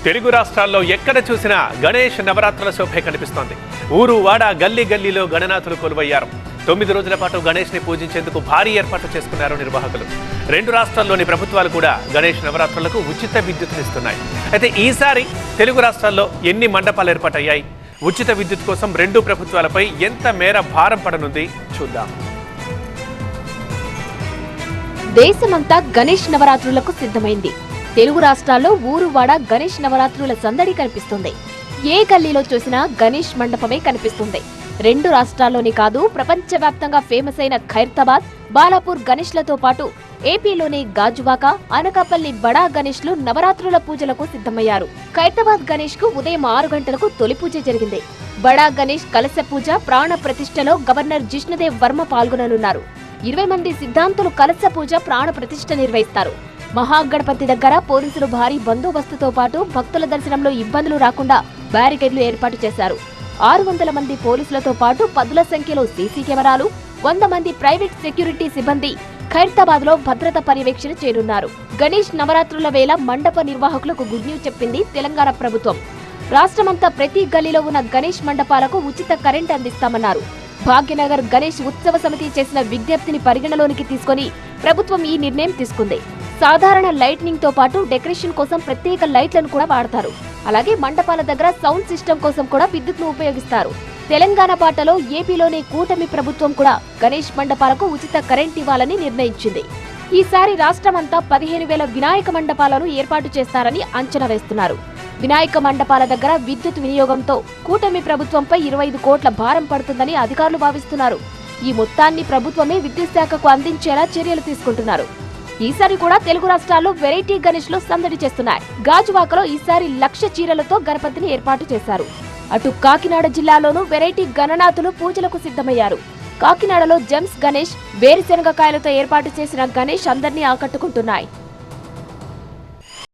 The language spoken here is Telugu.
తెలుగు రాష్ట్రాల్లో ఎక్కడ చూసినా గణేష్ నవరాత్రుల శోభే కనిపిస్తోంది. ఊరు వాడ గల్లీ గల్లీలో గణనాథులు కొలువయ్యారు. 9 రోజుల పాటు గణేష్ ని పూజించేందుకు భారీ ఏర్పాట్లు చేసుకున్నారు నిర్వాహకులు. 2 రాష్ట్రాల్లోని ప్రభుత్వాలు కూడా గణేష్ నవరాత్రులకు ఉచిత విద్యుత్తునిస్తున్నాయి. అయితే ఈసారి తెలుగు రాష్ట్రాల్లో ఎన్ని మండపాలు ఏర్పాటయ్యాయి? ఉచిత విద్యుత్ కోసం 2 ప్రభుత్వాలపై ఎంత మేర భారం పడనుంది చూద్దాం. దేశమంతా గణేష్ నవరాత్రులకు సిద్ధమైంది. తెలుగు రాష్ట్రాల్లో ఊరువాడ గణేష్ నవరాత్రుల సందడి కనిపిస్తుంది. ఏ గల్లీలో చూసినా గణేష్ మండపమే కనిపిస్తుంది. 2 రాష్ట్రాల్లోని కాదు, ప్రపంచవ్యాప్తంగా ఫేమస్ అయిన ఖైరతాబాద్, బాలాపూర్ గణేష్లతో పాటు ఏపీలోని గాజువాక, అనకాపల్లి బడా గణేష్లు నవరాత్రుల పూజలకు సిద్ధమయ్యారు. ఖైరతాబాద్ గణేష్ కు ఉదయం 6 గంటలకు తొలి పూజ జరిగింది. బడా గణేష్ కలశ పూజ, ప్రాణ ప్రతిష్టలో గవర్నర్ జిష్ణుదేవ్ వర్మ పాల్గొననున్నారు. 20 మంది సిద్ధాంతులు కలశ పూజ, ప్రాణ ప్రతిష్ఠ నిర్వహిస్తారు. మహాగణపతి దగ్గర పోలీసులు భారీ బందోబస్తుతో పాటు భక్తుల దర్శనంలో ఇబ్బందులు రాకుండా బ్యారికేడ్లు ఏర్పాటు చేశారు. 600 మంది పోలీసులతో పాటు పదుల సంఖ్యలో సీసీ కెమెరాలు, 100 మంది ప్రైవేట్ సెక్యూరిటీ సిబ్బంది ఖైరతాబాద్ లో భద్రత పర్యవేక్షణ చేయనున్నారు. గణేష్ నవరాత్రుల వేళ మండప నిర్వాహకులకు గుడ్ న్యూస్ చెప్పింది తెలంగాణ ప్రభుత్వం. రాష్ట్రమంతా ప్రతి గల్లీలో ఉన్న గణేష్ మండపాలకు ఉచిత కరెంట్ అందిస్తామన్నారు. భాగ్యనగర్ గణేష్ ఉత్సవ సమితి చేసిన విజ్ఞప్తిని పరిగణలోనికి తీసుకుని ప్రభుత్వం ఈ నిర్ణయం తీసుకుంది. సాధారణ లైట్నింగ్ తో పాటు డెకరేషన్ కోసం ప్రత్యేక లైట్లను కూడా వాడతారు. అలాగే మండపాల దగ్గర సౌండ్ సిస్టమ్ కోసం కూడా విద్యుత్ను ఉపయోగిస్తారు. తెలంగాణ బాటలో ఏపీలోని కూటమి ప్రభుత్వం కూడా గణేష్ మండపాలకు ఉచిత కరెంట్ ఇవ్వాలని నిర్ణయించింది. ఈసారి రాష్ట్రమంతా 15,000 వినాయక మండపాలను ఏర్పాటు చేస్తారని అంచనా వేస్తున్నారు. వినాయక మండపాల దగ్గర విద్యుత్ వినియోగంతో కూటమి ప్రభుత్వంపై 25 కోట్ల భారం పడుతుందని అధికారులు భావిస్తున్నారు. ఈ మొత్తాన్ని ప్రభుత్వమే విద్యుత్ శాఖకు అందించేలా చర్యలు తీసుకుంటున్నారు. ఈసారి కూడా తెలుగు రాష్ట్రాల్లో వెరైటీ గణేష్లు సందడి చేస్తున్నాయి. గాజువాకలో ఈసారి 1,00,000 చీరలతో గణపతిని ఏర్పాటు చేశారు. అటు కాకినాడ జిల్లాలోనూ వెరైటీ గణనాథులు పూజలకు సిద్ధమయ్యారు. కాకినాడలో జెమ్స్ గణేష్, వేరుశెనగకాయలతో ఏర్పాటు చేసిన గణేష్ అందరినీ ఆకట్టుకుంటున్నాయి.